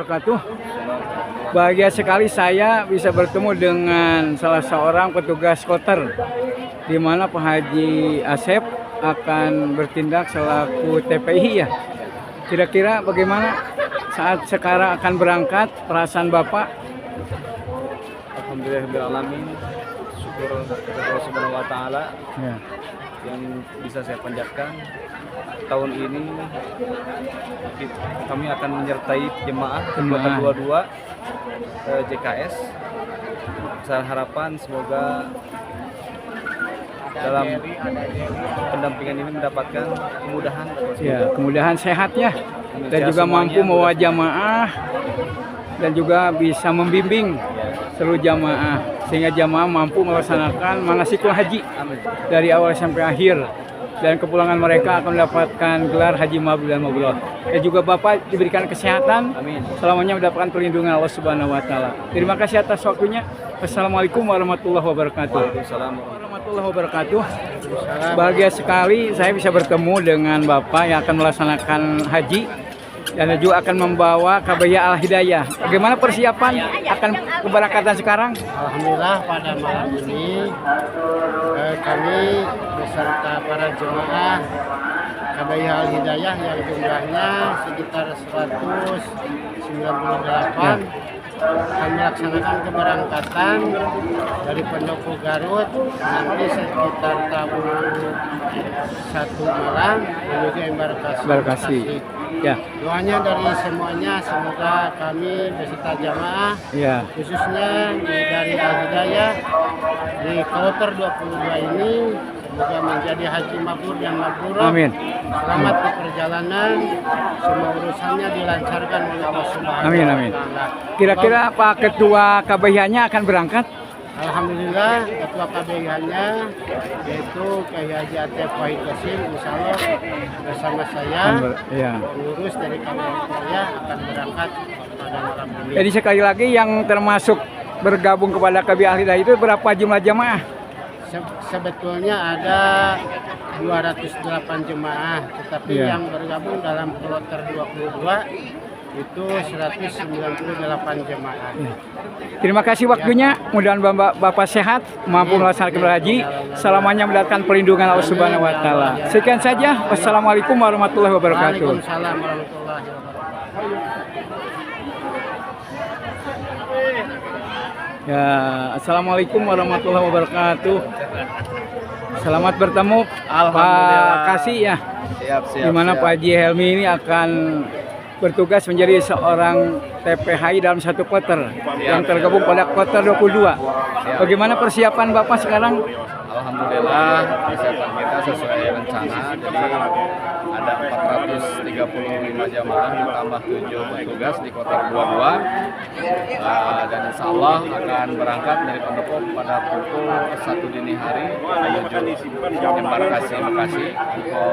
wabarakatuh. Bahagia sekali saya bisa bertemu dengan salah seorang petugas kloter, di mana Pak Haji Asep akan bertindak selaku TPI ya. Kira-kira bagaimana saat sekarang akan berangkat, perasaan Bapak? Alhamdulillahirrahmanirrahim. Syukur kepada Allah Subhanahu wa taala Ya. yang bisa saya panjatkan. Tahun ini kami akan menyertai jemaah kloter 22 JKS. Saya harapan semoga dalam pendampingan ini mendapatkan kemudahan. Ya, kemudahan sehat ya, dan Sehat juga mampu semuanya, membawa jamaah dan juga bisa membimbing seluruh jamaah sehingga jamaah mampu melaksanakan manasikul haji Amin. dari awal sampai akhir, dan kepulangan mereka akan mendapatkan gelar haji mabrur dan mabrur. Dan juga Bapak diberikan kesehatan, Amin. selamanya mendapatkan perlindungan Allah Subhanahu wa taala. Terima kasih atas waktunya. Wassalamualaikum warahmatullahi wabarakatuh. Waalaikumsalam. Warahmatullahi wabarakatuh. Bahagia sekali saya bisa bertemu dengan Bapak yang akan melaksanakan haji dan juga akan membawa Kabayah Al-Hidayah. Bagaimana persiapan akan keberangkatan sekarang? Alhamdulillah pada malam ini kami beserta para jemaah Kabayah Al-Hidayah yang jumlahnya sekitar 198 akan melaksanakan keberangkatan dari Pendopo Garut nanti sekitar tahun 1 malam menuju embarkasi. Ya, Doanya dari semuanya semoga kami beserta jamaah ya. khususnya dari Al-Hidayah di kloter 22 ini semoga menjadi haji mabrur dan mabrurah. Amin. Selamat di perjalanan, semua urusannya dilancarkan oleh Allah Subhanahu Amin, wa amin. taala. Kira-kira Pak Ketua Kabayahnya akan berangkat? Alhamdulillah ketua KBH-nya yaitu Kiai Haji Atep Wahid Qasim insya Allah bersama saya Ya. pengurus dari KBH akan berangkat pada malam ini. Jadi sekali lagi yang termasuk bergabung kepada Kabayah Al-Hidayah itu berapa jumlah jamaah? Sebetulnya ada 208 jemaah, tetapi Iya. yang bergabung dalam kloter 22 itu 198 jemaah. Terima kasih waktunya. Mudah-mudahan Bapak sehat, mampu melaksanakan haji, selamanya mendapatkan perlindungan Allah Subhanahu wa taala. Sekian saja. Wassalamualaikum warahmatullahi wabarakatuh. Waalaikumsalam warahmatullahi wabarakatuh. Ya, assalamualaikum warahmatullahi wabarakatuh. Selamat bertemu Pak Kasih ya. Siap. Di mana Pak Haji Helmi ini akan bertugas menjadi seorang TPHI dalam satu kloter yang tergabung pada kloter 22. Bagaimana persiapan Bapak sekarang? Alhamdulillah persiapan kita sesuai rencana. Jadi ada 435 jamaah ditambah 7 petugas di kloter 22. Dan insya Allah akan berangkat dari Pendopo pada pukul 1 dini hari menuju embarkasi Bekasi pukul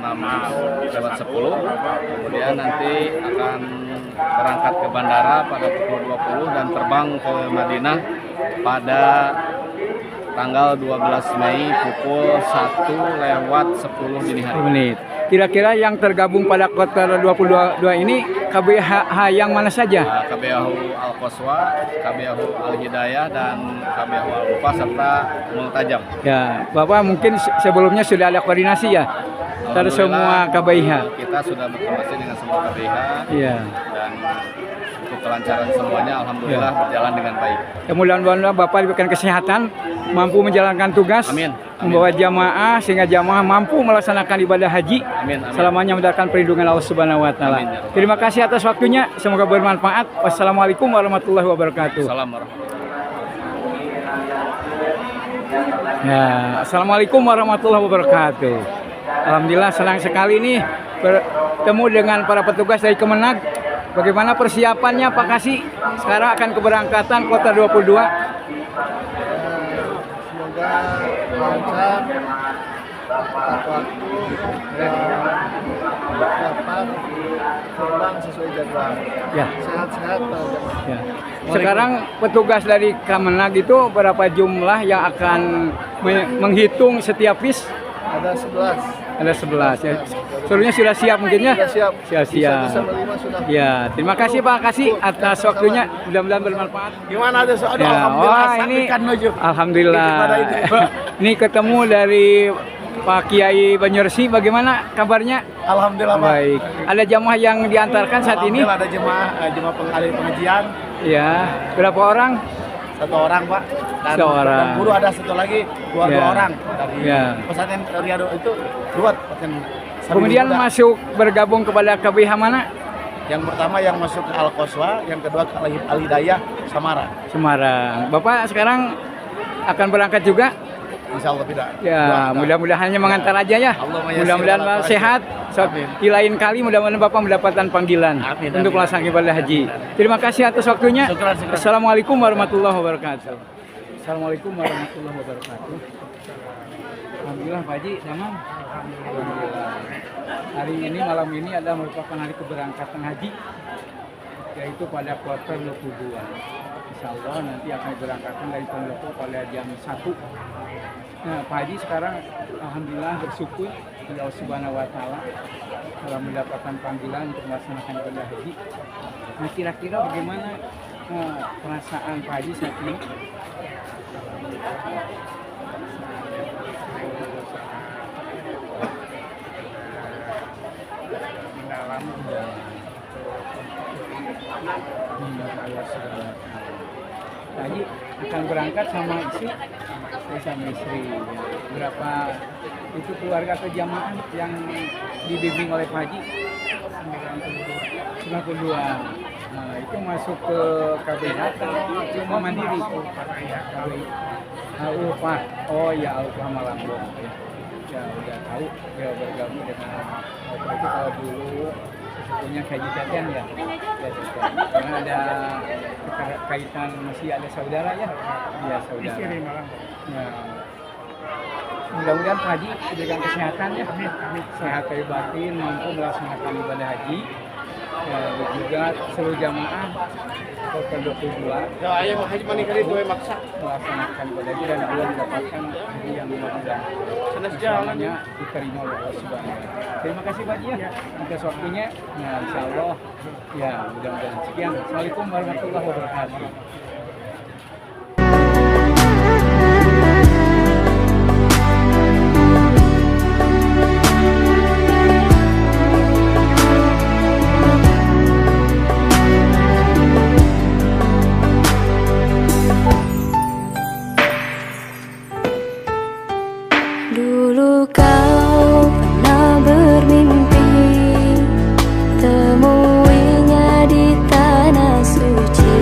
6:10. Kemudian nanti akan berangkat ke bandara pada pukul 20 dan terbang ke Madinah pada tanggal 12 Mei pukul 1:10 dini hari. Kira-kira yang tergabung pada kloter 22 ini KBH yang mana saja? KBH Al-Qaswa, KBH Al-Hidayah, dan KBH Al-Ufa serta Multajam. Ya, Bapak mungkin sebelumnya sudah ada koordinasi ya dari semua KBH. Kita sudah berkoordinasi dengan semua KBH. Iya. Dan untuk kelancaran semuanya alhamdulillah berjalan dengan baik. Mudah-mudahan Bapak diberikan kesehatan, mampu menjalankan tugas, Amin. membawa jamaah sehingga jamaah mampu melaksanakan ibadah haji, Amin. selamanya mendapatkan perlindungan Allah Subhanahu wa taala. Amin, ya Rabbal. Terima kasih atas waktunya, semoga bermanfaat. Wassalamualaikum warahmatullahi wabarakatuh. Salam warahmatullahi Ya, assalamualaikum warahmatullahi wabarakatuh. Alhamdulillah senang sekali nih bertemu dengan para petugas dari Kemenag. Bagaimana persiapannya Pak Kasih? Sekarang akan keberangkatan kloter 22. Semoga lancar, tepat waktu, dapat terbang sesuai jadwal. Ya. Sehat-sehat Pak jemaah. Ya. Sekarang petugas dari Kemenag itu berapa jumlah yang akan menghitung setiap bis? Ada 11. Ada 11 ya. Seluruhnya sudah siap mungkin ya? Sudah siap. Siap. Bisa 5 sudah. Ya, terima kasih Pak Kasih atas waktunya. Mudah-mudahan bermanfaat. Gimana ada soal? Ya, Alhamdulillah, wah, ini saksikan menuju. alhamdulillah. Ini ketemu dari Pak Kiai Banyursi, bagaimana kabarnya? Alhamdulillah Pak. Baik. Ada jamaah yang diantarkan saat ini? Alhamdulillah ada jemaah pengalih pengajian. Ya, berapa orang? 1 orang Pak. Dan, Satu orang. dan guru ada 1 lagi, dua Ya. orang dari Ya. pesantren Riyadu itu dua pesantren. Kemudian Muda. masuk bergabung kepada KBH mana? Yang pertama yang masuk ke Al Qoswa, yang kedua ke Al Hidayah Samara. Semarang. Bapak sekarang akan berangkat juga? Insya Allah tidak. Ya, mudah-mudahan hanya mengantar aja ya. Allah mayasir Mudah-mudahan wala Bapak sehat. Amin. Di lain kali mudah-mudahan Bapak mendapatkan panggilan Amin, untuk amin. melaksanakan ibadah haji. Terima kasih atas waktunya. Syukran. Assalamualaikum warahmatullahi wabarakatuh. Assalamualaikum warahmatullahi wabarakatuh. Alhamdulillah Pak Haji, damang. Alhamdulillah. Hari ini malam ini adalah merupakan hari keberangkatan haji, yaitu pada kloter 22. Insya Allah nanti akan diberangkatkan dari Pondok pada jam 1. Nah, Pak Haji sekarang alhamdulillah bersyukur kepada Allah Subhanahu wa taala telah mendapatkan panggilan untuk melaksanakan ibadah haji. Nah, kira-kira bagaimana perasaan Pak Haji saat ini? Haji akan berangkat sama istri, sama istri. Berapa itu keluarga atau jamaah yang dibimbing oleh Pak Haji? 92. Nah, itu masuk ke KBH atau cuma mandiri? Al-Ufah. Oh ya, Al-Ufah Malambong. Ya udah tahu ya bergabung dengan itu kalau dulu punya kaitan ya, karena ada kaitan masih ada saudara ya, iya saudara. Ya. Mudah-mudahan Pak Haji diberikan kesehatan ya, sehat dari batin, mampu melaksanakan ibadah haji. Ya, dan juga seluruh jamaah kloter 22 Ya, ayo haji manikari dua maksa. melaksanakan ibadah haji dan belum mendapatkan haji yang mudah-mudahan semuanya diterima oleh Allah Subhanahu wa taala. Terima kasih Pak Haji ya atas waktunya. Nah, insyaallah ya mudah-mudahan sekian. Assalamualaikum warahmatullahi wabarakatuh. Dulu kau pernah bermimpi temuinya di tanah suci.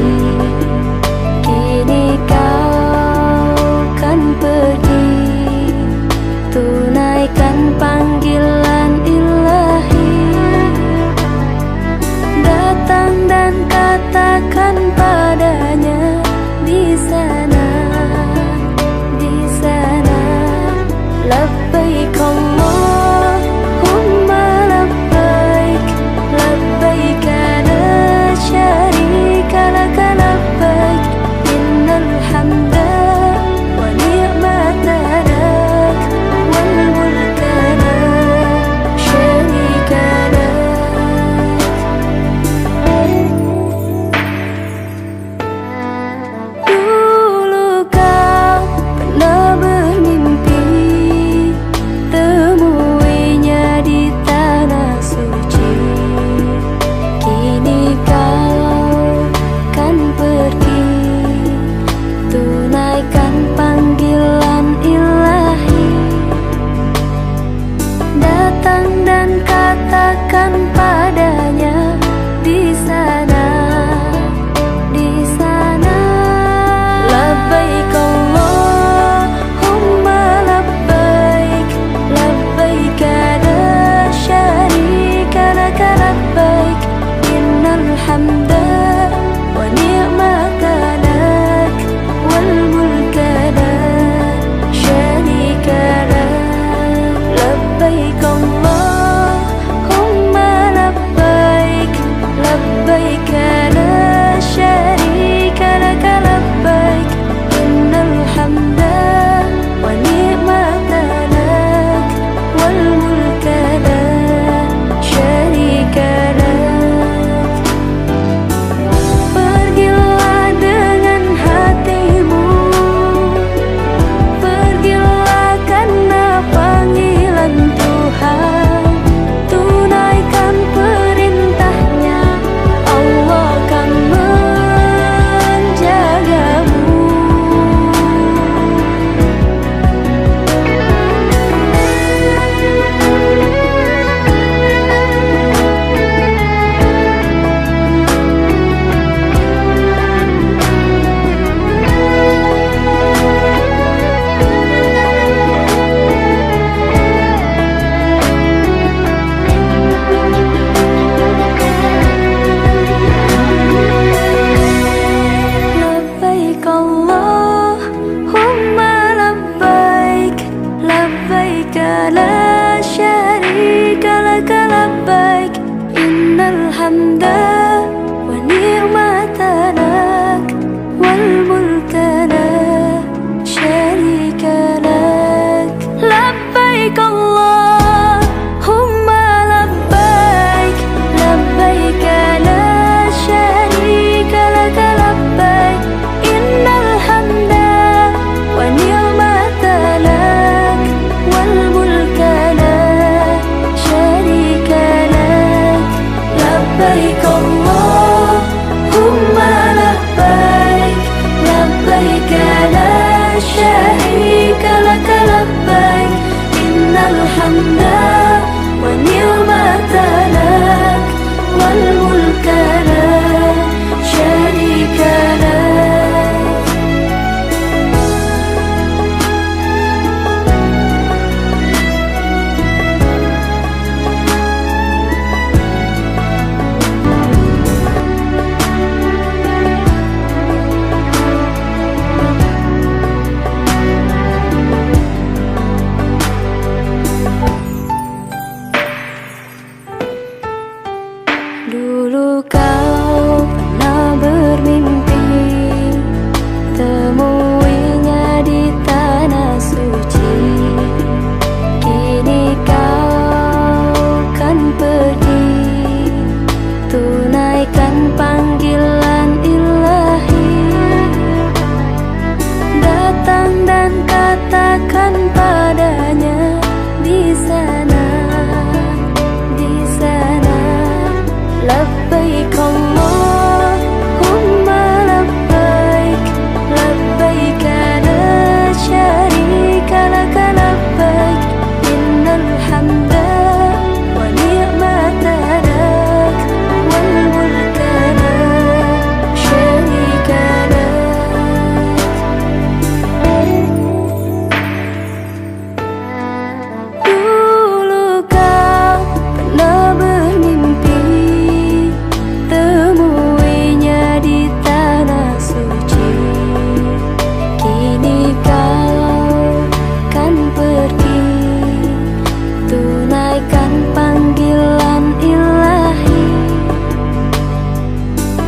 والملك لا شريك لك لبيك اللهم لبيك لبيك لا شريك لك لبيك إن الحمد والنعمة لك والملك لا شريك لك لبيك اللهم لبيك لبيك لا شريك لك لبيك إن الحمد والنعمة لك والملك لا شريك لك Dulu kau pernah bermimpi temuinya di tanah suci. Kini kau kan pergi tunaikan panggilan ilahi. Datang dan katakan padanya di sana, di sana. لبيك اللهم لبيك لبيك لا شريك لك لبيك إن الحمد والنعمة لك والملك لا شريك لك. Dulu kau pernah bermimpi temuinya di tanah suci. Kini kau kan pergi tunaikan panggilan ilahi.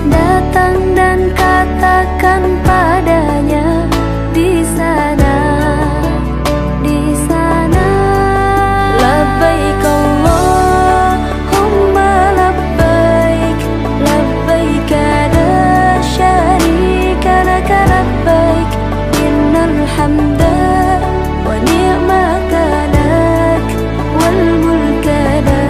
Datang dan katakan padanya di sana, di sana. Labbaik Allahumma labbaik labbaik la syarika lak labbaik innal hamda wa ni'mata lak wal mulka la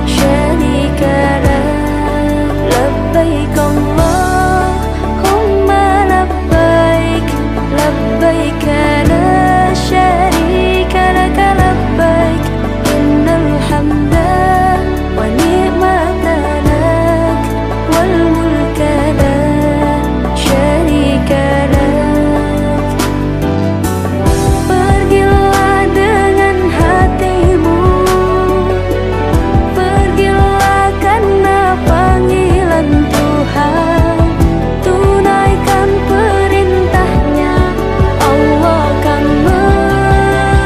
syarika lak labbaik Allahumma labbaik labbaik la syarika lak labbaik innal hamda wa ni'mata lak wal mulka la syarika lak. Pergilah dengan hatimu, pergilah karena panggilan Tuhan. Tunaikan perintahnya, Allah akan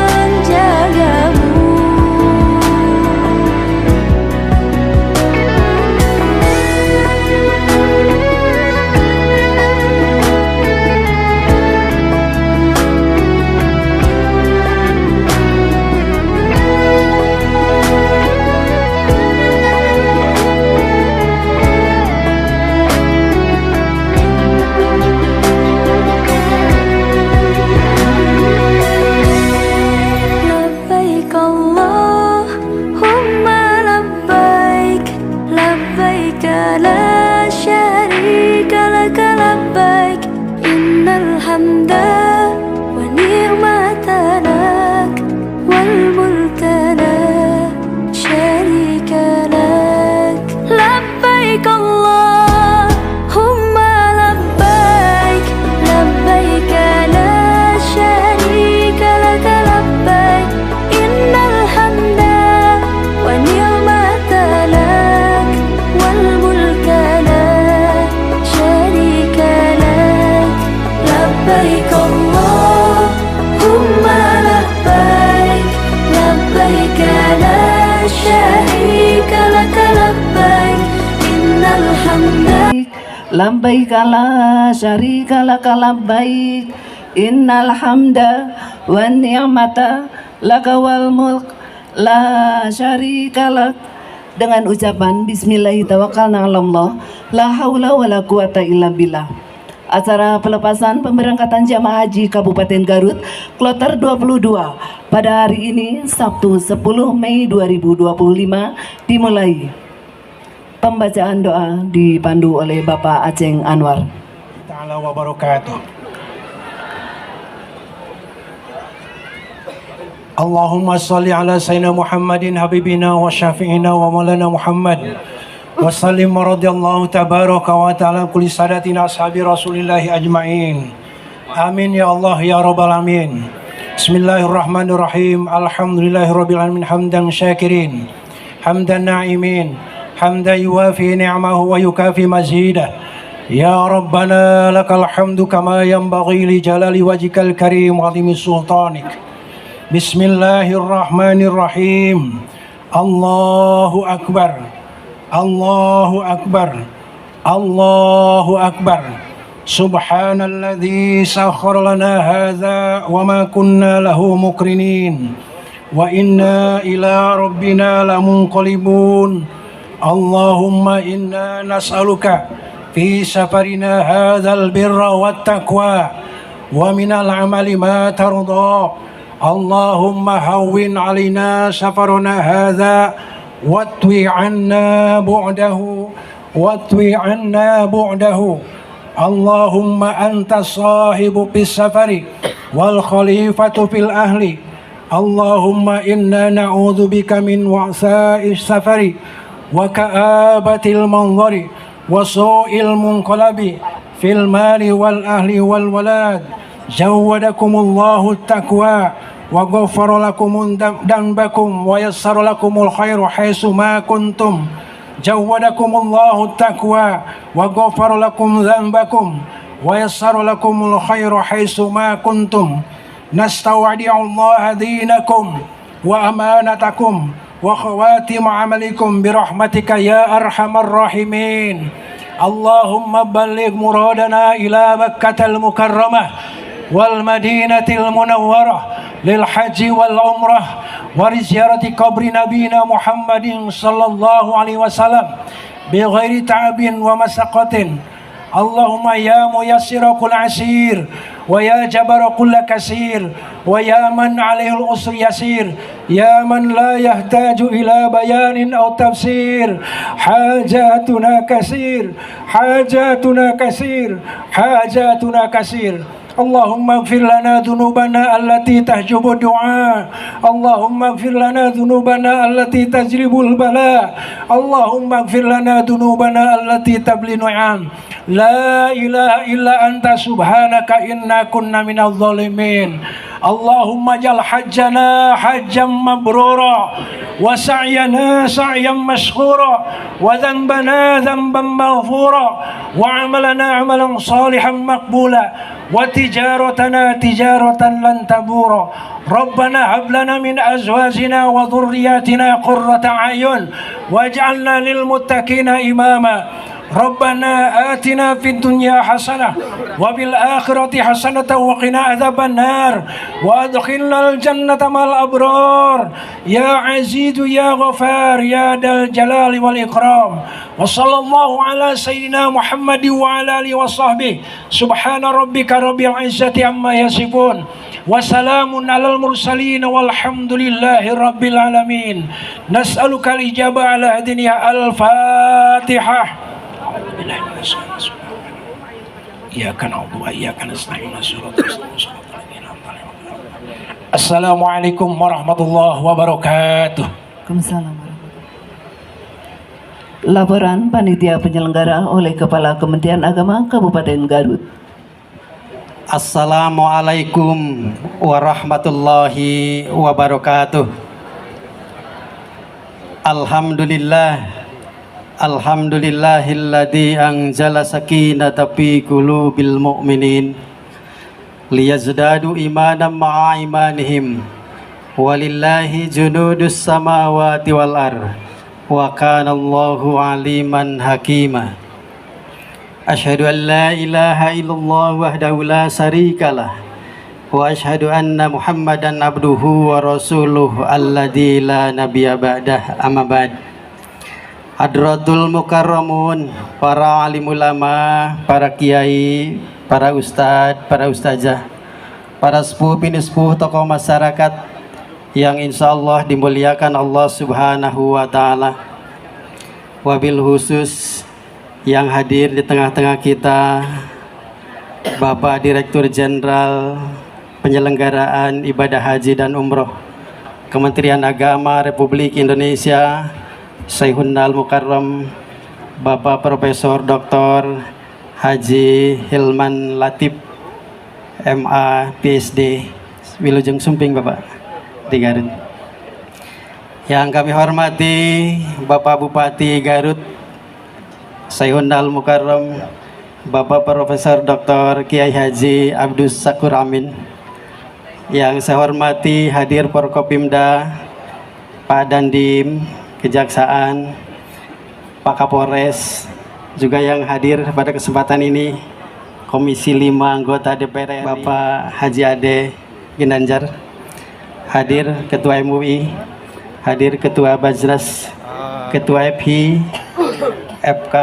menjagamu. لبيك اللهم لبيك لبيك لا شريك لك لبيك إن الحمد والنعمة لك والملك لا شريك لك لبيك اللهم لبيك لبيك لا شريك لك لبيك إن الحمد والنعمة لك والملك لا شريك لك لبيك labbaik la syarika laka labbaik innal hamda wan ni'mata laka wal mulk la syarika lak. Dengan ucapan bismillahirrahmanirrahim, la haula wala quwata illa billah. Acara pelepasan pemberangkatan jamaah haji Kabupaten Garut Kloter 22 pada hari ini Sabtu 10 Mei 2025 dimulai. Pembacaan doa dipandu oleh Bapak Aceng Anwar. Ta'ala wa barakatuh. Allahumma salli ala sayyidina Muhammadin habibina wa syafi'ina wa maulana Muhammad wa sallim radhiyallahu tabaraka wa ta'ala kulli sadatina ashabi rasulillahi ajma'in. Amin ya Allah ya rabbal alamin. Bismillahirrahmanirrahim. Alhamdulillahi rabbil alamin hamdan syakirin hamdan na'imin hamdan yuwafi ni'amahu wa yukafi mazidah. Ya Rabbana lakal hamdu kama yanbaghi li jalali wajhikal karim wa 'azimi sultanik. Bismillahirrahmanirrahim. Allahu Akbar. Allahu Akbar. Allahu Akbar. Subhanalladzi sakhkhara lana hadza wa ma kunna lahu muqrinin wa inna ila rabbina lamunqalibun. Allahumma inna nas'aluka fi safarina hadzal birra wat taqwa wa minal amali ma tarda. Allahumma hawwin alaina safarana hadza watwi 'anna bu'dahu watwi 'anna bu'dahu. Allahumma anta sahibu bis safari wal khalifatu fil ahli. Allahumma inna na'udzubika min wa'sa'is safari wa ka'abatil manzari wa su'il munqalabi fil mali wal ahli wal walad. Jawwadakumullahu taqwa wa ghafara lakum dambakum wa yassara lakumul khairu haitsu ma kuntum. Jawwadakumullahu taqwa wa ghafara lakum dambakum wa yassara lakumul khairu haitsu ma kuntum. Nastawdi'ullaha dinakum wa amanatakum wa khawatim amalikum birahmatika ya arhamar rahimin. Allahumma balligh muradana ila Makkatal Mukarramah wal Madinatil Munawwarah lil haji wal umrah wa ziyarati qabri nabiyina Muhammadin sallallahu alaihi wasallam bi ghairi ta'abin wa masaqatin. Allahumma ya muyassira kull asir wa ya jabara kull kasir wa ya man alaihil usri yasir ya man la yahtaju ila bayanin aw tafsir. Hajatuna kasir hajatuna kasir hajatuna kasir. Allahumma ighfir lana dhunubana allati tahjubu du'a. Allahumma ighfir lana dhunubana allati tajlibul bala. Allahumma ighfir lana dhunubana allati tabli nu'am. La ilaha illa anta subhanaka inna kunna minadh dhalimin. Allahumma jal hajjana hajjan mabrura wa sa'yana sa'yan mashkura wa dhanbana dhanban maghfura wa amalana amalan salihan maqbula wa tijaratana tijaratan lan tabura. Rabbana hab lana min azwajina wa dhurriyyatina qurrata a'yun waj'alna lil muttaqina imama. Rabbana atina fid dunya hasanah wa bil akhirati hasanatan wa qina adzaban nar wa adkhilnal jannata mal abrar ya azizu ya ghafar ya dal jalali wal ikram. Wa sallallahu ala sayyidina Muhammad wa ala alihi wa sahbihi subhana rabbika rabbil izzati amma yasifun wa salamun alal mursalin walhamdulillahi rabbil alamin. Nas'aluka al ijabah ala hadiniya al Fatihah. Assalamualaikum warahmatullahi wabarakatuh. Waalaikumsalam warahmatullahi. Laporan panitia penyelenggara oleh Kepala Kementerian Agama Kabupaten Garut. Assalamualaikum warahmatullahi wabarakatuh. Alhamdulillahilladzi anzala sakinata fi qulubil mu'minin liyazdadu imanan ma'a imanihim walillahi junudus samawati wal ardh wa kana Allahu aliman hakima. Asyhadu an la ilaha illallah wahdahu la syarikalah wa asyhadu anna Muhammadan abduhu wa rasuluh alladzi la nabiyya ba'dah, amma ba'd. Hadratul mukarramun, para alim ulama, para kiai, para ustadz, para ustazah, para sepuh pinispuh tokoh masyarakat yang insya Allah dimuliakan Allah Subhanahu wa Ta'ala. Wabil khusus yang hadir di tengah-tengah kita, Bapak Direktur Jenderal Penyelenggaraan Ibadah Haji dan Umroh Kementerian Agama Republik Indonesia, Syekhunal Mukarram Bapak Profesor Dr. Haji Hilman Latif MA PhD, Wilujeng Sumping Bapak di Garut. Yang kami hormati Bapak Bupati Garut, Syekhunal Mukarram Bapak Profesor Dr. Kiai Haji Abdus Sakur Amin. Yang saya hormati hadir Forkopimda, Pak Dandim, Kejaksaan, Pak Kapolres, juga yang hadir pada kesempatan ini Komisi 5 anggota DPR RI, Bapak Haji Ade Ginanjar, hadir Ketua MUI, hadir Ketua Bajras, Ketua FHI, FK,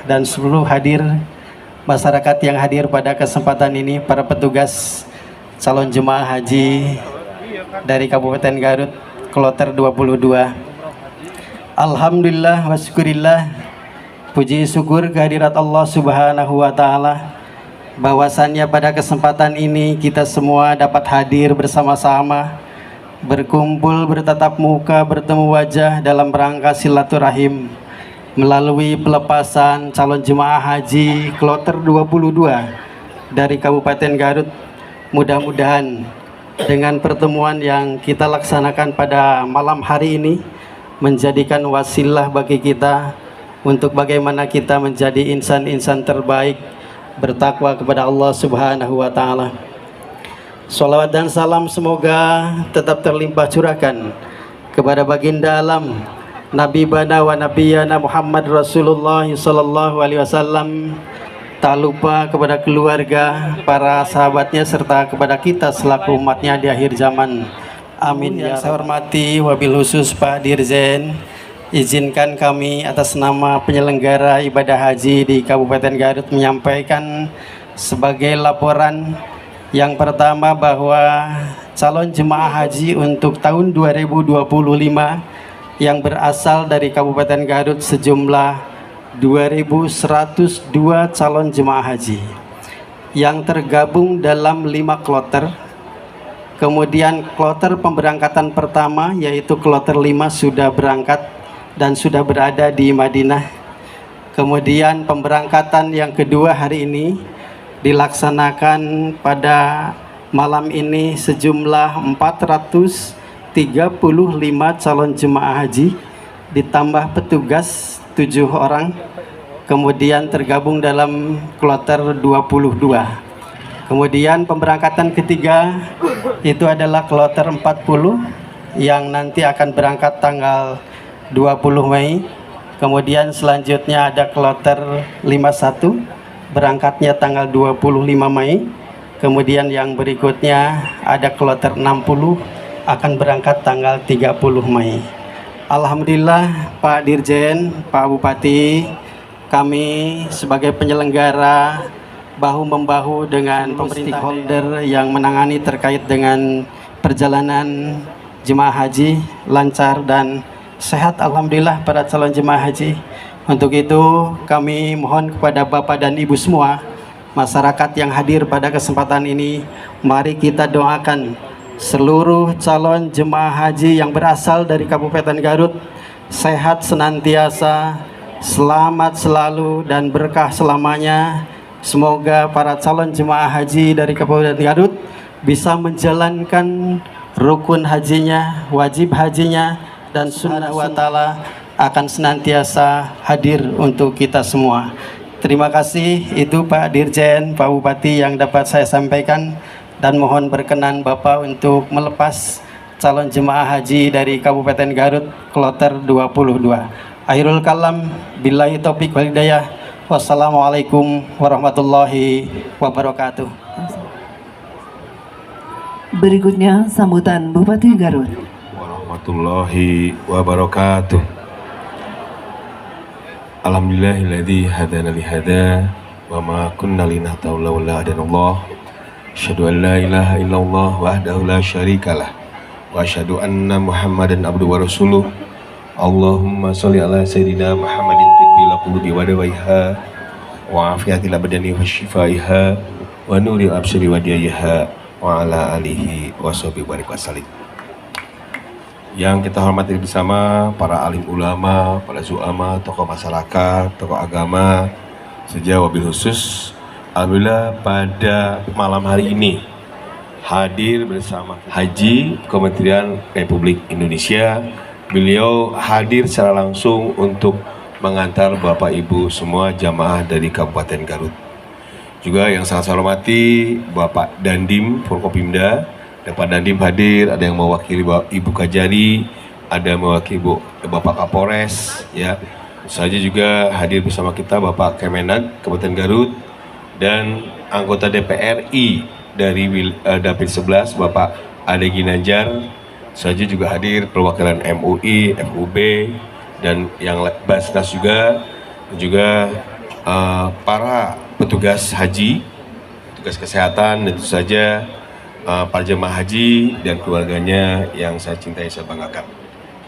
dan seluruh hadir masyarakat yang hadir pada kesempatan ini, para petugas calon jemaah haji dari Kabupaten Garut Kloter 22. Alhamdulillah wa syukurillah, puji syukur kehadirat Allah Subhanahu wa Ta'ala, bahwasannya pada kesempatan ini kita semua dapat hadir bersama-sama, berkumpul, bertatap muka, bertemu wajah dalam rangka silaturahim melalui pelepasan calon jemaah haji Kloter 22 dari Kabupaten Garut. Mudah-mudahan dengan pertemuan yang kita laksanakan pada malam hari ini menjadikan wasilah bagi kita untuk bagaimana kita menjadi insan-insan terbaik, bertakwa kepada Allah Subhanahu wa Ta'ala. Sholawat dan salam semoga tetap terlimpah curahkan kepada baginda alam Nabi bana wa nabiyana Muhammad Rasulullah sallallahu alaihi wasallam, tak lupa kepada keluarga, para sahabatnya, serta kepada kita selaku umatnya di akhir zaman. Amin. Yang saya hormati wabil khusus Pak Dirjen, izinkan kami atas nama penyelenggara ibadah haji di Kabupaten Garut menyampaikan sebagai laporan yang pertama bahwa calon jemaah haji untuk tahun 2025 yang berasal dari Kabupaten Garut sejumlah 2.102 calon jemaah haji yang tergabung dalam 5 kloter. Kemudian kloter pemberangkatan pertama yaitu kloter 5 sudah berangkat dan sudah berada di Madinah. Kemudian pemberangkatan yang kedua hari ini dilaksanakan pada malam ini sejumlah 435 calon jemaah haji ditambah petugas 7 orang, kemudian tergabung dalam kloter 22. Kemudian pemberangkatan ketiga itu adalah kloter 40 yang nanti akan berangkat tanggal 20 Mei. Kemudian selanjutnya ada kloter 51 berangkatnya tanggal 25 Mei. Kemudian yang berikutnya ada kloter 60 akan berangkat tanggal 30 Mei. Alhamdulillah Pak Dirjen, Pak Bupati, kami sebagai penyelenggara bahu-membahu dengan pemerintah stakeholder yang menangani terkait dengan perjalanan jemaah haji lancar dan sehat, alhamdulillah para calon jemaah haji. Untuk itu kami mohon kepada Bapak dan Ibu semua, masyarakat yang hadir pada kesempatan ini, mari kita doakan seluruh calon jemaah haji yang berasal dari Kabupaten Garut sehat senantiasa, selamat selalu dan berkah selamanya. Semoga para calon jemaah haji dari Kabupaten Garut bisa menjalankan rukun hajinya, wajib hajinya, dan sunnah wa ta'ala akan senantiasa hadir untuk kita semua. Terima kasih, itu Pak Dirjen, Pak Bupati yang dapat saya sampaikan, dan mohon berkenan Bapak untuk melepas calon jemaah haji dari Kabupaten Garut Kloter 22. Akhirul kalam, billahi taufiq wal hidayah. Wassalamualaikum warahmatullahi wabarakatuh. Berikutnya sambutan Bupati Garut. Warahmatullahi wabarakatuh. Alhamdulillahilladzi hadana li hada wa ma kunna linahtadiya laula hadanallah. Asyhadu an la ilaha illallah wahdahu la syarikalah wa asyhadu anna Muhammadan abduhu wa rasuluh. Allahumma sholli ala sayyidina Muhammadin tibbil qulubi wa dawaiha wa afiyatil abdani wa shifaiha wa nuril absari wa diyaha wa ala alihi wa sahbihi wa barik. Yang kita hormati bersama para alim ulama, para zuama, tokoh masyarakat, tokoh agama, sejauh wabil khusus, alhamdulillah pada malam hari ini hadir bersama Haji Kementerian Republik Indonesia. Beliau hadir secara langsung untuk mengantar Bapak Ibu semua jamaah dari Kabupaten Garut. Juga yang sangat saya hormati Bapak Dandim Forkopimda. Pak Dandim hadir, ada yang mewakili Ibu Kajari, ada yang mewakili Bapak Kapolres, ya. Saja juga hadir bersama kita Bapak Kemenag Kabupaten Garut dan anggota DPR RI dari Dapil 11 Bapak Ade Ginanjar. Saja juga hadir perwakilan MUI, FUB dan yang Basnas juga para petugas haji, petugas kesehatan, dan tentu saja para jemaah haji dan keluarganya yang saya cintai, saya banggakan.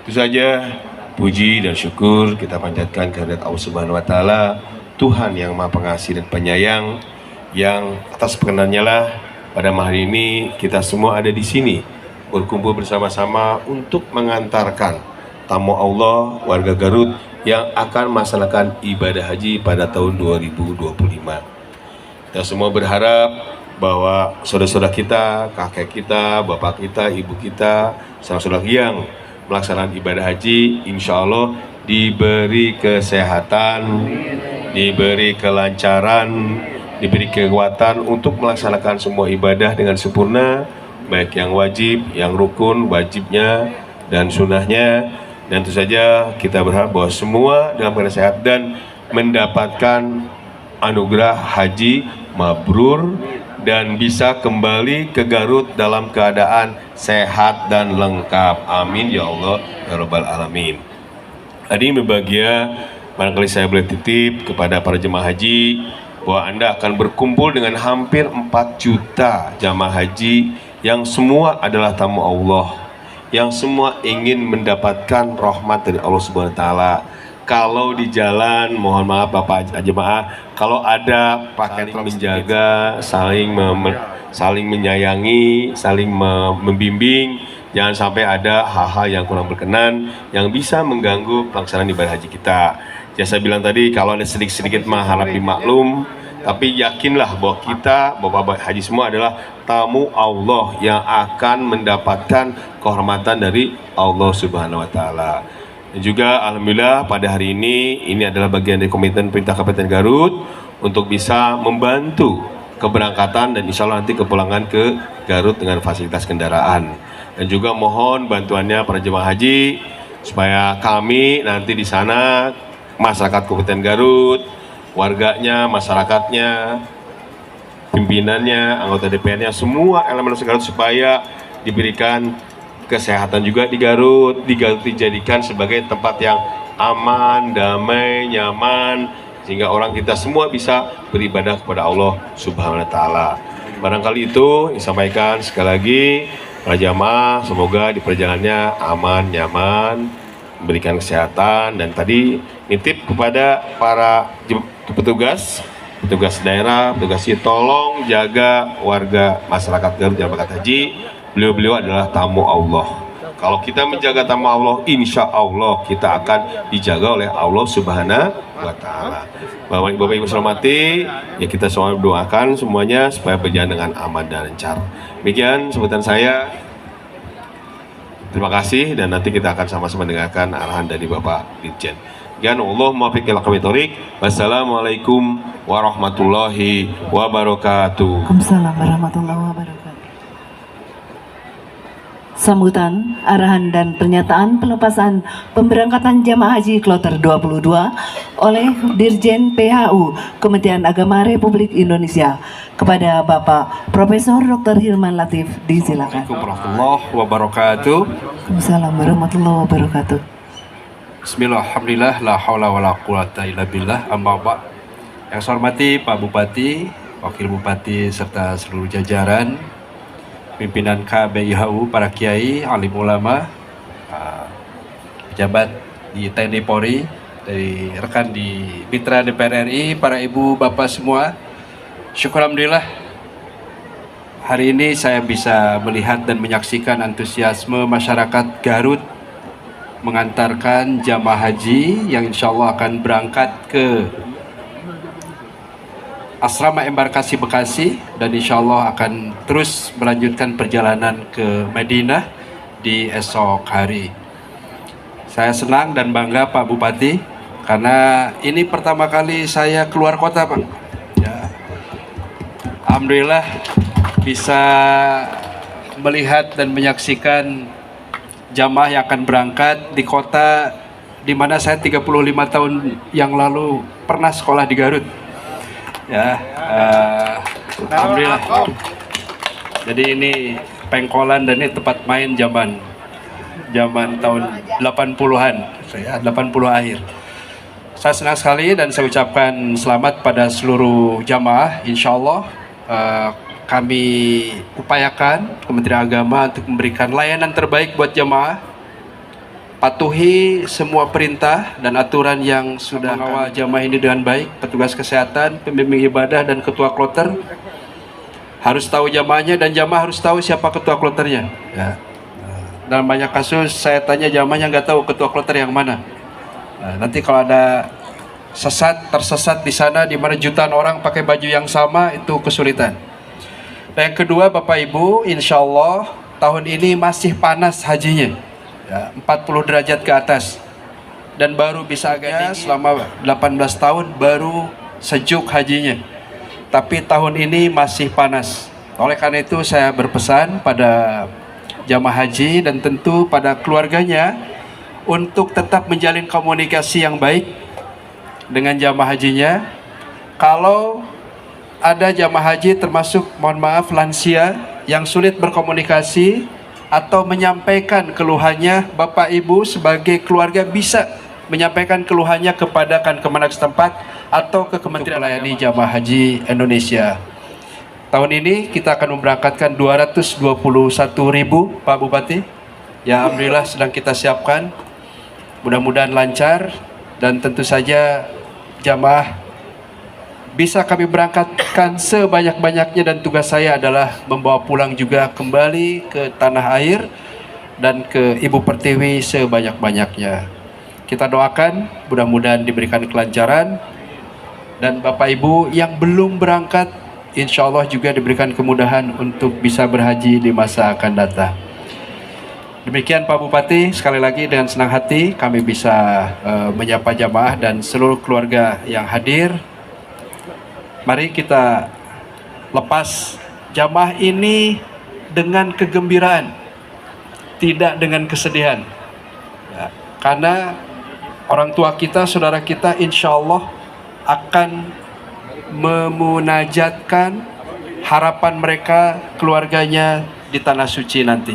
Itu saja puji dan syukur kita panjatkan kehadirat Allah Subhanahu wa taala, Tuhan yang Maha Pengasih dan Penyayang, yang atas perkenannya lah pada hari ini kita semua ada di sini berkumpul bersama-sama untuk mengantarkan tamu Allah warga Garut yang akan melaksanakan ibadah haji pada tahun 2025. Kita semua berharap bahwa saudara-saudara kita, kakek kita, bapak kita, ibu kita, saudara-saudara yang melaksanakan ibadah haji, insya Allah diberi kesehatan, diberi kelancaran, diberi kekuatan untuk melaksanakan semua ibadah dengan sempurna, baik yang wajib, yang rukun, wajibnya, dan sunnahnya. Dan tentu saja kita berharap bahwa semua dalam keadaan sehat dan mendapatkan anugerah haji mabrur dan bisa kembali ke Garut dalam keadaan sehat dan lengkap. Amin ya Allah ya Rabbal Alamin. Tadi berbahagia, barangkali saya boleh titip kepada para jemaah haji bahwa Anda akan berkumpul dengan hampir 4 juta jamaah haji yang semua adalah tamu Allah, yang semua ingin mendapatkan rahmat dari Allah Subhanahu wa taala. Kalau di jalan, mohon maaf Bapak jemaah, kalau ada pakaian menjaga, saling menyayangi, saling membimbing, jangan sampai ada hal-hal yang kurang berkenan yang bisa mengganggu pelaksanaan ibadah haji kita. Ya saya bilang tadi, kalau ada sedikit-sedikit mah harap dimaklum, tapi yakinlah bahwa kita, Bapak haji semua adalah tamu Allah yang akan mendapatkan kehormatan dari Allah Subhanahu wa taala. Dan juga alhamdulillah pada hari ini adalah bagian dari komitmen Pemerintah Kabupaten Garut untuk bisa membantu keberangkatan dan insya Allah nanti kepulangan ke Garut dengan fasilitas kendaraan. Dan juga mohon bantuannya para jemaah haji supaya kami nanti di sana, masyarakat Kabupaten Garut, warganya, masyarakatnya, pimpinannya, anggota DPR-nya, semua elemen Garut supaya diberikan kesehatan juga di Garut. Di Garut dijadikan sebagai tempat yang aman, damai, nyaman, sehingga orang kita semua bisa beribadah kepada Allah Subhanahu wa taala. Barangkali itu disampaikan sekali lagi para jamaah, semoga di perjalanannya aman, nyaman, memberikan kesehatan. Dan tadi nitip kepada para petugas daerah, petugas tolong jaga warga masyarakat Garut yang berangkat haji. Beliau adalah tamu Allah. Kalau kita menjaga tamu Allah, insya Allah kita akan dijaga oleh Allah Subhanahu wa taala. Bapak Ibu hormati, ya kita semua doakan semuanya supaya berjalan dengan aman dan lancar. Demikian sebutan saya. Terima kasih, dan nanti kita akan sama-sama dengarkan arahan dari Bapak Dirjen. Ya Allah muwaffiq ila aqwamit thoriq. Wassalamualaikum warahmatullahi wabarakatuh. Waalaikumsalam warahmatullahi wabarakatuh. sambutan, arahan dan pernyataan pelepasan pemberangkatan jamaah haji kloter 22 oleh Dirjen PHU Kementerian Agama Republik Indonesia kepada Bapak Profesor Dr. Hilman Latif, disilakan. Assalamualaikum warahmatullahi wabarakatuh. Assalamualaikum warahmatullahi wabarakatuh. Bismillah, alhamdulillah, la haula wa la quwata illa billah, amma ba'd. Yang saya hormati Pak Bupati, Wakil Bupati serta seluruh jajaran, pimpinan KBIHU, para kiai, alim ulama, pejabat di TNI Polri, dari rekan di Mitra DPR RI, para ibu bapak semua. Syukur alhamdulillah, hari ini saya bisa melihat dan menyaksikan antusiasme masyarakat Garut mengantarkan jamaah haji yang insya Allah akan berangkat ke Asrama Embarkasi Bekasi dan insya Allah akan terus melanjutkan perjalanan ke Madinah di esok hari. Saya senang dan bangga Pak Bupati karena ini pertama kali saya keluar kota, Pak. Ya. Alhamdulillah bisa melihat dan menyaksikan jamaah yang akan berangkat di kota di mana saya 35 tahun yang lalu pernah sekolah di Garut. Ya, alhamdulillah. Jadi ini pengkolan dan ini tempat main zaman tahun 80-an, saya 80 akhir. Saya senang sekali dan saya ucapkan selamat pada seluruh jamaah. Insya Allah kami upayakan Kementerian Agama untuk memberikan layanan terbaik buat jamaah. Patuhi semua perintah dan aturan yang sudah mengawal jamaah ini dengan baik. Petugas kesehatan, pembimbing ibadah, dan ketua kloter harus tahu jamaahnya dan jamaah harus tahu siapa ketua kloternya. Ya. Dalam banyak kasus saya tanya jamaahnya nggak tahu ketua kloter yang mana. Nah, nanti kalau ada tersesat di sana di mana jutaan orang pakai baju yang sama, itu kesulitan. Dan yang kedua, Bapak Ibu, insya Allah tahun ini masih panas hajinya. Ya, 40 derajat ke atas dan baru bisa agak selama 18 tahun baru sejuk hajinya, tapi tahun ini masih panas. Oleh karena itu saya berpesan pada jamaah haji dan tentu pada keluarganya untuk tetap menjalin komunikasi yang baik dengan jamaah hajinya. Kalau ada jamaah haji termasuk mohon maaf lansia yang sulit berkomunikasi atau menyampaikan keluhannya, Bapak Ibu sebagai keluarga bisa menyampaikan keluhannya kepada Kemenak setempat atau ke Kementerian Melayani Jamaah Haji Indonesia. Tahun ini kita akan memberangkatkan 221.000, Pak Bupati. Ya, alhamdulillah sedang kita siapkan. Mudah-mudahan lancar dan tentu saja jamaah bisa kami berangkatkan sebanyak-banyaknya dan tugas saya adalah membawa pulang juga kembali ke tanah air dan ke Ibu Pertiwi sebanyak-banyaknya. Kita doakan mudah-mudahan diberikan kelancaran dan Bapak Ibu yang belum berangkat insya Allah juga diberikan kemudahan untuk bisa berhaji di masa akan datang. Demikian Pak Bupati, sekali lagi dengan senang hati kami bisa menyapa jamaah dan seluruh keluarga yang hadir. Mari kita lepas jamaah ini dengan kegembiraan, tidak dengan kesedihan. Ya, karena orang tua kita, saudara kita insya Allah akan memunajatkan harapan mereka, keluarganya di Tanah Suci nanti.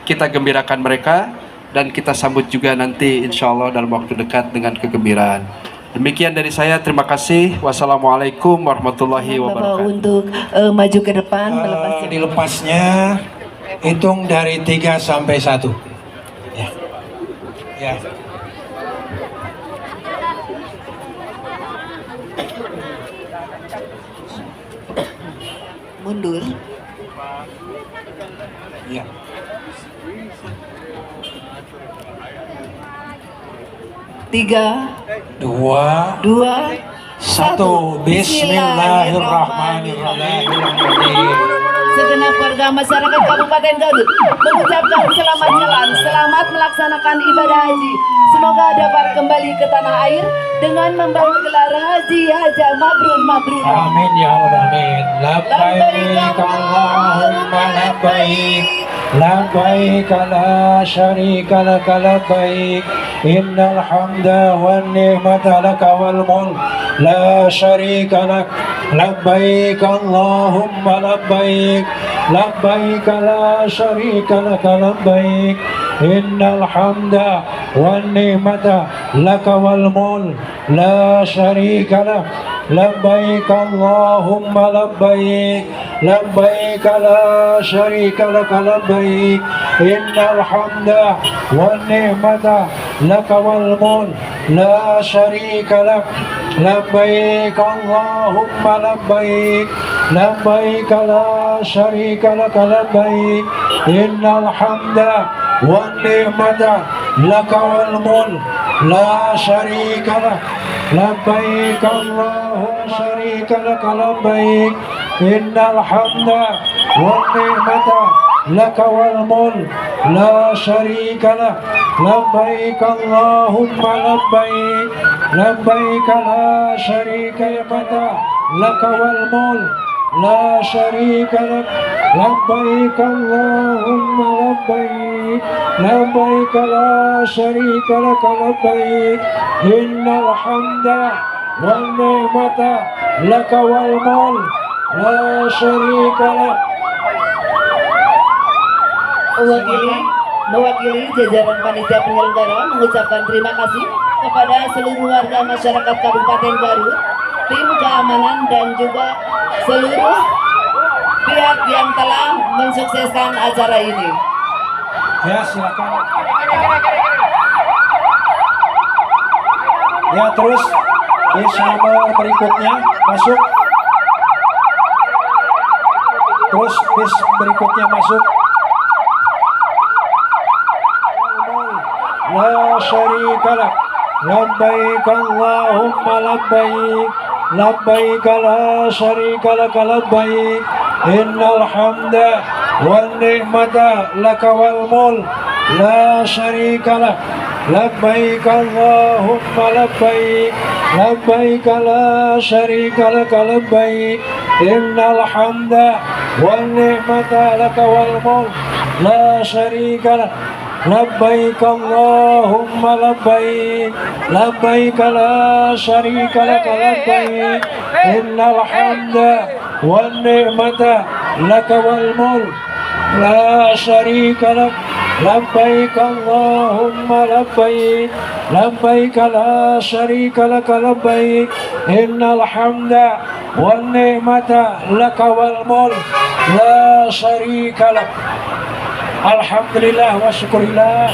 Kita gembirakan mereka dan kita sambut juga nanti insya Allah dalam waktu dekat dengan kegembiraan. Demikian dari saya, terima kasih. Wassalamualaikum warahmatullahi wabarakatuh. Untuk maju ke depan, melepasnya. Dilepasnya hitung dari 3 sampai 1. Ya. Ya. Mundur. Ya. 3, 2, 1. Bismillahirrahmanirrahim. Segenap warga masyarakat Kabupaten Garut mengucapkan selamat jalan, selamat melaksanakan ibadah haji. Semoga dapat kembali ke tanah air dengan membawa gelar haji haja mabrur mabrur. Amin ya Allah, amin. Labbaik Allahumma labbaik. لبيك لا شريك لك لبيك إن الحمد والنعمة لك والملك لا شريك لك لبيك اللهم لبيك لبيك لا شريك لك لبيك إن الحمد والنعمة لك والملك لا شريك لك لبيك اللهم لبيك لبيك لا شريك لك لبيك إن الحمد والنعمة لك والملك لا شريك لك لبيك اللهم لبيك لبيك لا شريك لك لبيك إن الحمد والنعمة لك والملك لا شريك لك لبيك اللهم شريك لك لبيك إن الحمد والنعمة لك والملك لا شريك لك لبيك اللهم لبيك لبيك لا شريك لك والملك لا شريك لك لبيك اللهم لبيك لبيك لا شريك لك لبيك إن الحمد والنعمة لك والملك لا شريك لك. Mewakili jajaran panitia penyelenggara mengucapkan terima kasih kepada seluruh warga masyarakat Kabupaten Garut, tim keamanan dan juga seluruh pihak yang telah mensukseskan acara ini. Ya, silakan. Ya, terus bis nomor berikutnya masuk. Terus bis berikutnya masuk. La syarika lak labbaik Allahumma labbaik labbaik la syarika lak labbaik innal hamda wan ni'mata lak wal mulk la syarika lak labbaik Allahumma labbaik labbaik la syarika lak labbaik innal hamda wan ni'mata lak wal mulk la syarika lak لبيك اللهم لبيك لبيك لا شريك لك لبيك إن الحمد والنعمة لك والملك لا شريك لك لبيك اللهم لبيك لبيك لا شريك لك لبيك إن الحمد والنعمة لك والملك لا شريك لك. Alhamdulillah wa syukurillah,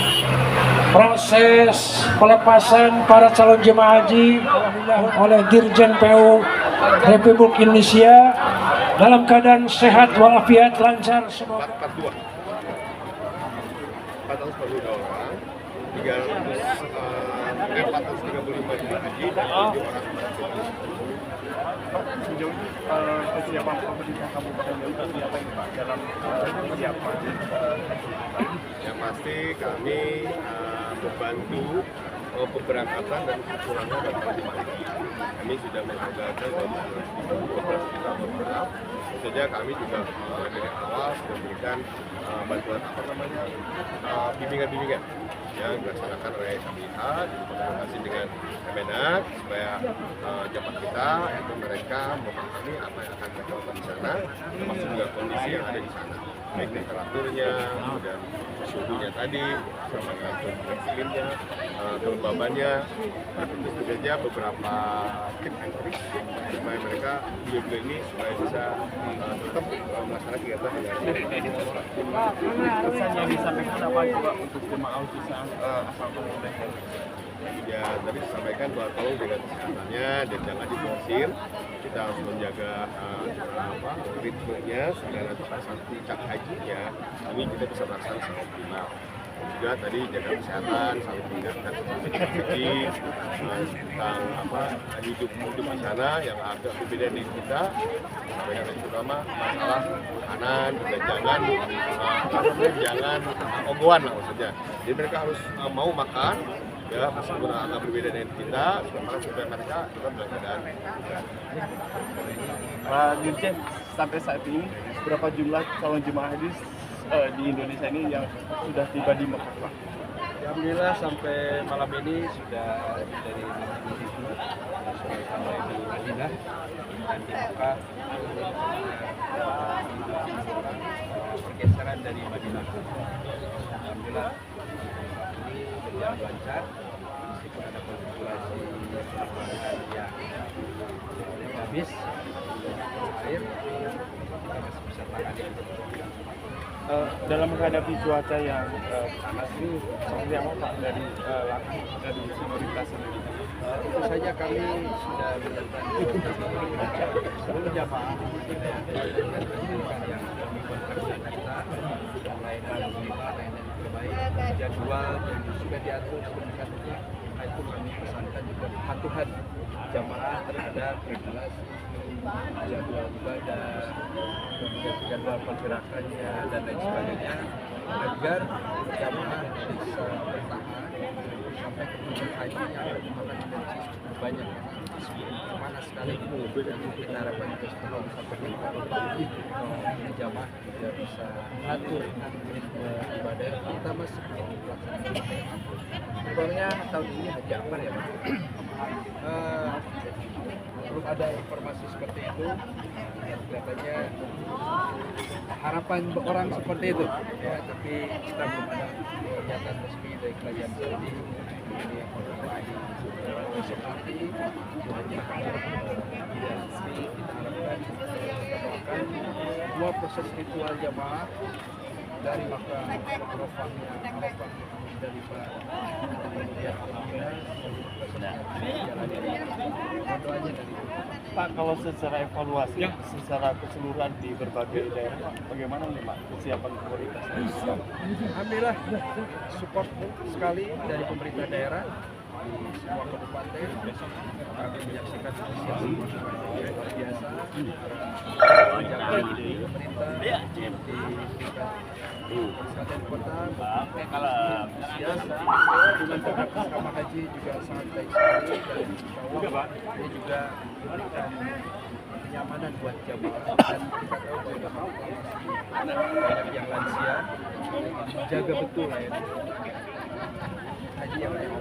proses pelepasan para calon jemaah haji oleh Dirjen PU Republik Indonesia dalam keadaan sehat walafiat lancar semoga. 442 orang, 435 jemaah haji dan 7 orang. Sejauh ini kesiapan pemerintah Kabupaten Garut seperti apa ini Pak dalam persiapan? Yang pasti kami membantu pemberangkatan dan kepulangan dari jemaah haji. Kami sudah menganggarkan 12 juta berharap. Tentu saja kami juga dari awal sudah memberikan bantuan bimbingan-bimbingan yang dilaksanakan oleh KPIH berkoordinasi dengan Kemenak supaya jemaah kita itu mereka memahami apa yang akan mereka lakukan di sana, termasuk juga kondisi yang ada di sana, baik temperaturnya, kemudian suhunya tadi, sama dengan iklimnya, kelembabannya, dan tentu saja beberapa tips and tricks supaya mereka beliau ini supaya bisa tetap melaksanakan kegiatan dengan pesan yang disampaikan apa coba untuk jemaah khususnya asal Kabupaten. Ya tadi disampaikan bahwa tolong dengan kesehatannya dan jangan diforsir. Kita harus menjaga ritmenya sehingga nanti pada saat puncak hajinya ini kita bisa melaksanakan secara optimal. Juga tadi jaga kesehatan, saling meningkatkan haji tentang hidup di sana yang agak berbeda dari kita. Sampai yang terutama masalah makanan juga jangan ogohan lah maksudnya. Jadi mereka harus mau makan. Ya, meskipun agak berbeda dengan kita, supaya mereka tetap dalam keadaan. Pak Dirjen, sampai saat ini berapa jumlah calon jemaah haji di Indonesia ini yang sudah tiba di Mekah, Pak? Alhamdulillah sampai malam ini sudah dari sampai di Madinah dan di Mekah pergeseran dari Madinah. Alhamdulillah ini berjalan lancar meskipun ada konfigurasi yang habis air kita masih bisa tangani. Dalam menghadapi cuaca yang panas ini seperti apa Pak dari otoritas sendiri? Tentu saja kami sudah menyiapkan seluruh jamaah yang kami kontrakkan kita mulai dari layanan terbaik, jadwal yang sudah diatur sedemikian rupa. Itu kami pesankan juga kepatuhan jamaah terhadap regulasi, jadwal ibadah, kemudian jadwal pergerakannya dan lain sebagainya agar jamaah bisa bertahan sampai ke puncak haji yang merupakan intensi cukup banyak panas sekali dan kita harapkan juga setelah sampai ke jamaah juga bisa atur ritme ibadah terutama sebelum pelaksanaan. Sebenarnya tahun ini haji akbar ya Pak. Belum ada informasi seperti itu yang katanya harapan orang seperti itu ya, tapi kita belum ada pernyataan resmi dari kerajaan Saudi. Ini besok nanti haji akbar tidak resmi, kita harapkan kita doakan semua proses ritual jamaah dari Makkah Arafahnya dari Pak, kalau secara evaluasi, secara keseluruhan di berbagai daerah, bagaimana nih Pak kesiapan otoritas? Alhamdulillah support sekali dari pemerintah daerah di semua kabupaten. Kami menyaksikan kesiapan yang luar biasa. Jaga di pemerintah di kabupaten kota, siasa dengan terhadap asrama haji juga sangat baik sekali dan insya Allah ini juga memberikan kenyamanan buat jamaah dan kita tahu juga banyak yang lansia jaga betul lah ya haji yang lansia.